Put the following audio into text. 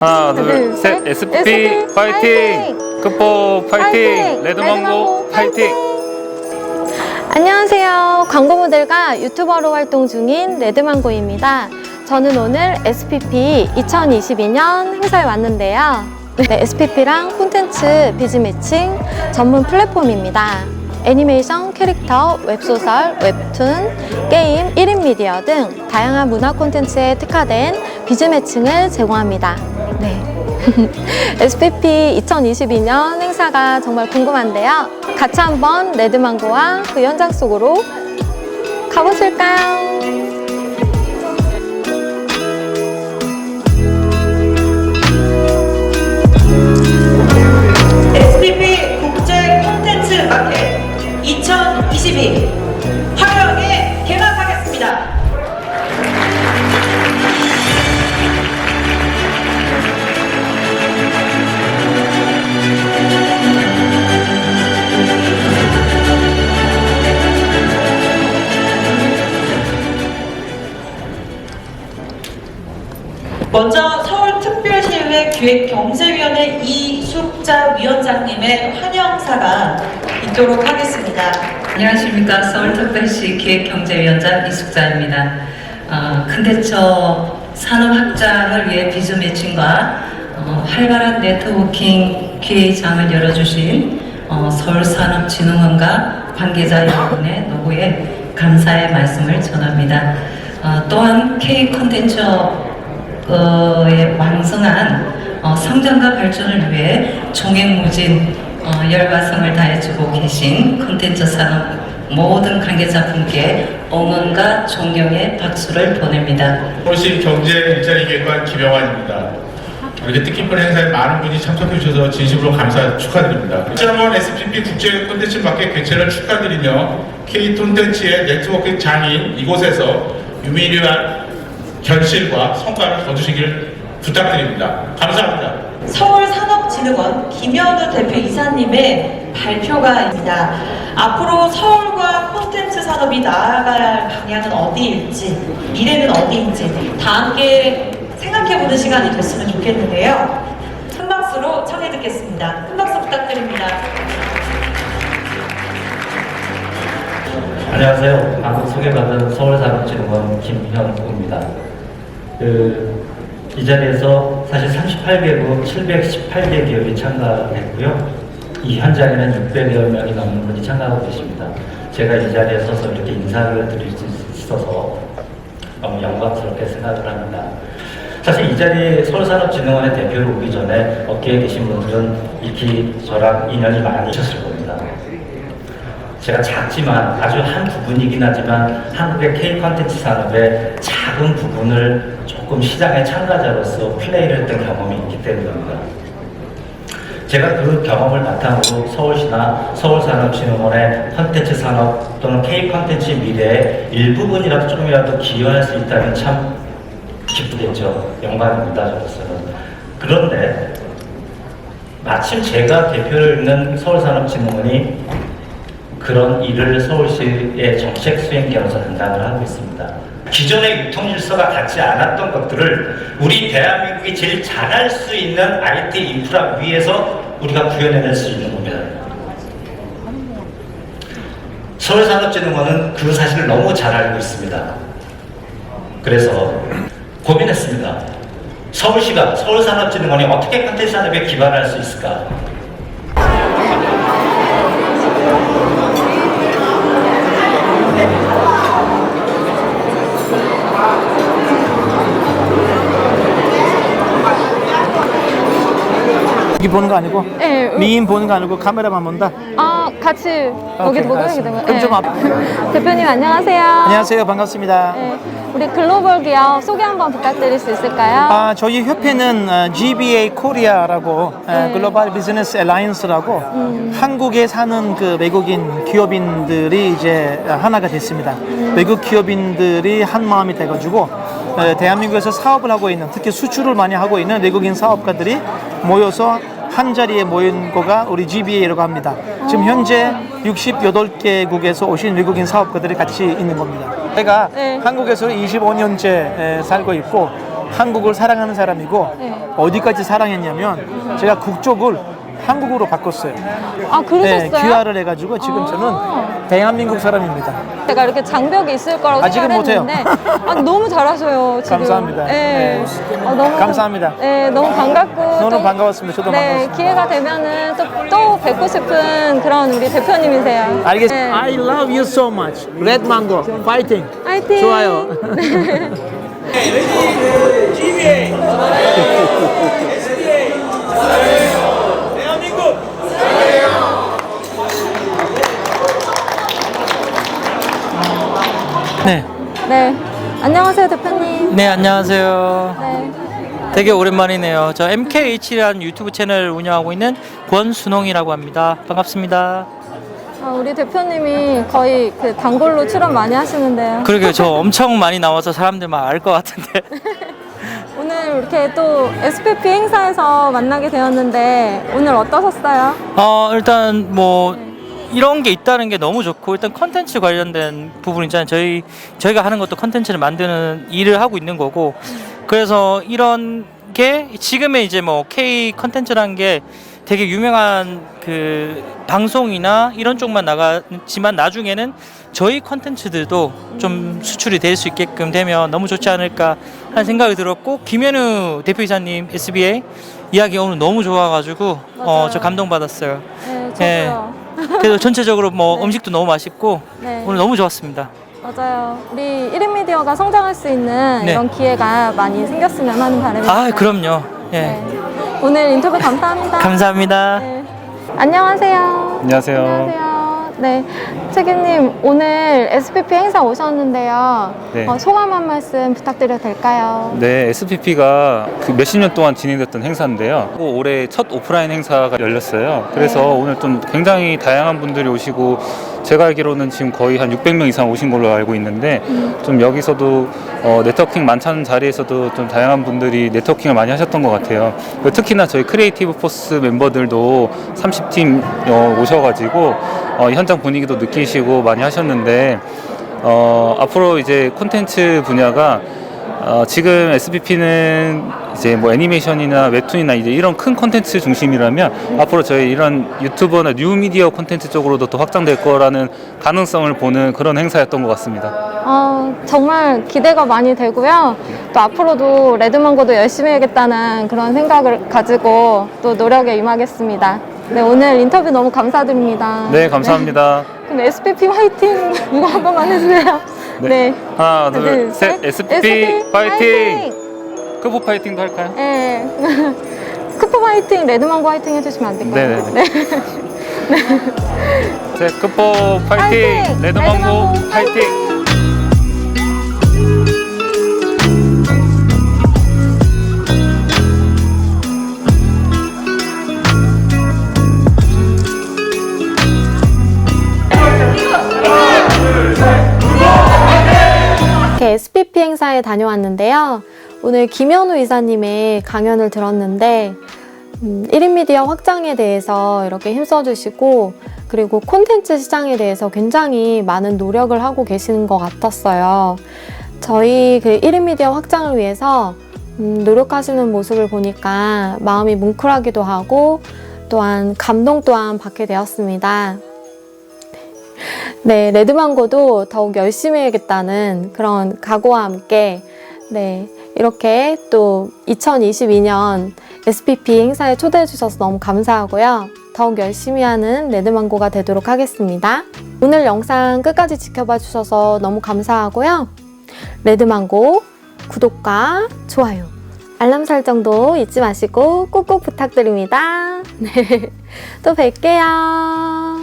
하나, 둘, 셋. SP 파이팅! 극복 파이팅! 레드망고 파이팅! 안녕하세요. 광고 모델과 유튜버로 활동 중인 레드망고입니다. 저는 오늘 SPP 2022년 행사에 왔는데요. SPP랑 콘텐츠 비즈 매칭 전문 플랫폼입니다. 애니메이션, 캐릭터, 웹소설, 웹툰, 게임, 1인 미디어 등 다양한 문화 콘텐츠에 특화된 비즈 매칭을 제공합니다. 네. SPP 2022년 행사가 정말 궁금한데요. 같이 한번 레드망고와 그 현장 속으로 가보실까요? SPP 국제 콘텐츠 마켓 2022 화려하게 개막하겠습니다. 먼저 서울특별시의회 기획경제위원회 이숙자 위원장님의 환영사가 있도록 하겠습니다. 안녕하십니까. 서울특별시 기획경제위원장 이숙자입니다. 콘텐츠 산업 확장을 위해 비즈 매칭과 활발한 네트워킹 기회장을 열어주신 서울산업진흥원과 관계자 여러분의 노고에 감사의 말씀을 전합니다. 또한 K 콘텐츠의 왕성한 성장과 발전을 위해 종횡무진 열과성을 다해주고 계신 콘텐츠 산업 모든 관계자분께 응원과 존경의 박수를 보냅니다. 서울시 경제일자리기획관 김영환입니다. 이렇게 뜻깊은 행사에 많은 분이 참석해 주셔서 진심으로 감사 축하드립니다. 다시 한번 SPP 국제 콘텐츠 마켓 개최를 축하드리며 K 콘텐츠의 네트워크 장인 이곳에서 유의미한 결실과 성과를 거두시길 부탁드립니다. 감사합니다. 서울산업진흥원 김현우 대표이사님의 발표가 있습니다. 앞으로 서울과 콘텐츠 산업이 나아가야 할 방향은 어디일지, 미래는 어디인지 다 함께 생각해보는 시간이 됐으면 좋겠는데요. 큰 박수로 청해 듣겠습니다. 큰 박수 부탁드립니다. 안녕하세요. 방금 소개받은 서울산업진흥원 김현우입니다. 이 자리에서 사실 38개국 718개 기업이 참가했고요. 이 현장에는 600여 명이 넘는 분이 참가하고 계십니다. 제가 이 자리에 서서 이렇게 인사를 드릴 수 있어서 너무 영광스럽게 생각을 합니다. 사실 이 자리에 서울산업진흥원의 대표로 오기 전에 업계에 계신 분들은 익히 저랑 인연이 많이 있었을 겁니다. 제가 작지만 아주 한 부분이긴 하지만 한국의 K-콘텐츠 산업의 작은 부분을 조금 시장의 참가자로서 플레이를 했던 경험이 있기 때문입니다. 제가 그 경험을 바탕으로 서울시나 서울산업진흥원의 콘텐츠 산업 또는 K-콘텐츠 미래의 일부분이라도 조금이라도 기여할 수 있다면 참 기쁘겠죠. 영광입니다, 저로서는. 그런데 마침 제가 대표를 있는 서울산업진흥원이 그런 일을 서울시의 정책 수행계로서 담당을 하고 있습니다. 기존의 유통 질서가 같지 않았던 것들을 우리 대한민국이 제일 잘할 수 있는 IT 인프라 위에서 우리가 구현해낼 수 있는 겁니다. 서울산업진흥원은 그 사실을 너무 잘 알고 있습니다. 그래서 고민했습니다. 서울시가, 서울산업진흥원이 어떻게 콘텐츠 산업에 기반할 수 있을까? 여기 보는 거 아니고? 네. 미인 보는 거 아니고 카메라만 본다? 같이 오케이, 보게 알았어. 되면. 그럼 좀 대표님 안녕하세요. 안녕하세요. 반갑습니다. 네. 우리 글로벌 기업 소개 한번 부탁드릴 수 있을까요? 저희 협회는 GBA 코리아라고 글로벌 비즈니스 알라이언스라고 한국에 사는 그 외국인 기업인들이 이제 하나가 됐습니다. 외국 기업인들이 한 마음이 돼가지고 대한민국에서 사업을 하고 있는, 특히 수출을 많이 하고 있는 외국인 사업가들이 모여서 한 자리에 모인 거가 우리 GBA라고 합니다. 지금 현재 68개국에서 오신 외국인 사업가들이 같이 있는 겁니다. 제가 한국에서 25년째 살고 있고 한국을 사랑하는 사람이고 어디까지 사랑했냐면 제가 국적을 한국으로 바꿨어요. 아, 그러셨어요? 네, 귀화를 해가지고 지금 저는 대한민국 사람입니다. 제가 이렇게 장벽이 있을 거라고 아직은 생각을 못해요. 했는데 아, 너무 잘하셔요 지금. 감사합니다. 네. 네. 너무 감사합니다. 네, 너무 반갑고 너무 또, 반가웠습니다. 저도 네, 반가웠습니다. 기회가 되면은 또 뵙고 싶은 그런 우리 대표님이세요. 알겠습니다. 네. I love you so much. Red Mango, fighting. 화이팅. 좋아요. 네. 네. 안녕하세요 대표님. 네, 안녕하세요. 네. 되게 오랜만이네요. 저 MKH라는 유튜브 채널을 운영하고 있는 권순홍이라고 합니다. 반갑습니다. 우리 대표님이 거의 그 단골로 출연 많이 하시는데요. 그러게요. 저 엄청 많이 나와서 사람들 막 알 것 같은데. 오늘 이렇게 또 SPP 행사에서 만나게 되었는데 오늘 어떠셨어요? 일단 뭐 이런 게 있다는 게 너무 좋고, 일단 컨텐츠 관련된 부분 있잖아요. 저희가 하는 것도 컨텐츠를 만드는 일을 하고 있는 거고, 그래서 이런 게 지금의 이제 뭐 K 컨텐츠라는 게 되게 유명한 그 방송이나 이런 쪽만 나가지만 나중에는 저희 컨텐츠들도 좀 수출이 될 수 있게끔 되면 너무 좋지 않을까 하는 생각이 들었고, 김현우 대표이사님 SBA 이야기 오늘 너무 좋아가지고 맞아요. 저 감동받았어요. 네, 저도요. 그래서 전체적으로 뭐 네. 음식도 너무 맛있고 네. 오늘 너무 좋았습니다. 맞아요. 우리 1인 미디어가 성장할 수 있는 네. 이런 기회가 많이 생겼으면 하는 바람입니다. 아, 그럼요. 예. 네. 오늘 인터뷰 감사합니다. 감사합니다. 네. 안녕하세요. 안녕하세요. 안녕하세요. 네, 책임님 오늘 SPP 행사 오셨는데요. 네. 소감 한 말씀 부탁드려도 될까요? 네, SPP가 그 몇십 년 동안 진행됐던 행사인데요. 올해 첫 오프라인 행사가 열렸어요. 그래서 네. 오늘 좀 굉장히 다양한 분들이 오시고, 제가 알기로는 지금 거의 한 600명 이상 오신 걸로 알고 있는데, 좀 여기서도 네트워킹 많다는 자리에서도 좀 다양한 분들이 네트워킹을 많이 하셨던 것 같아요. 특히나 저희 크리에이티브 포스 멤버들도 30팀 오셔가지고 현장 분위기도 느끼시고 많이 하셨는데, 앞으로 이제 콘텐츠 분야가 지금 SPP는 이제 뭐 애니메이션이나 웹툰이나 이제 이런 큰 콘텐츠 중심이라면, 앞으로 저희 이런 유튜버나 뉴미디어 콘텐츠 쪽으로도 더 확장될 거라는 가능성을 보는 그런 행사였던 것 같습니다. 정말 기대가 많이 되고요. 또 앞으로도 레드망고도 열심히 해야겠다는 그런 생각을 가지고 또 노력에 임하겠습니다. 네, 오늘 인터뷰 너무 감사드립니다. 네, 감사합니다. 그럼 SPP 화이팅 이거 한 번만 해주세요. 네. 하나, 둘, 셋. SPP 파이팅! 크포 파이팅도 할까요? 네. 크포 화이팅, 레드망고 화이팅 해주시면 안 될까요? 네네네. 네. 네, 크포 파이팅! 레드망고 파이팅! 이렇게 SPP 행사에 다녀왔는데요. 오늘 김현우 이사님의 강연을 들었는데 1인 미디어 확장에 대해서 이렇게 힘써주시고, 그리고 콘텐츠 시장에 대해서 굉장히 많은 노력을 하고 계시는 것 같았어요. 저희 그 1인 미디어 확장을 위해서 노력하시는 모습을 보니까 마음이 뭉클하기도 하고, 또한 감동 또한 받게 되었습니다. 네, 레드망고도 더욱 열심히 해야겠다는 그런 각오와 함께, 네, 이렇게 또 2022년 SPP 행사에 초대해 주셔서 너무 감사하고요. 더욱 열심히 하는 레드망고가 되도록 하겠습니다. 오늘 영상 끝까지 지켜봐 주셔서 너무 감사하고요. 레드망고 구독과 좋아요, 알람 설정도 잊지 마시고 꼭꼭 부탁드립니다. 네, 또 뵐게요.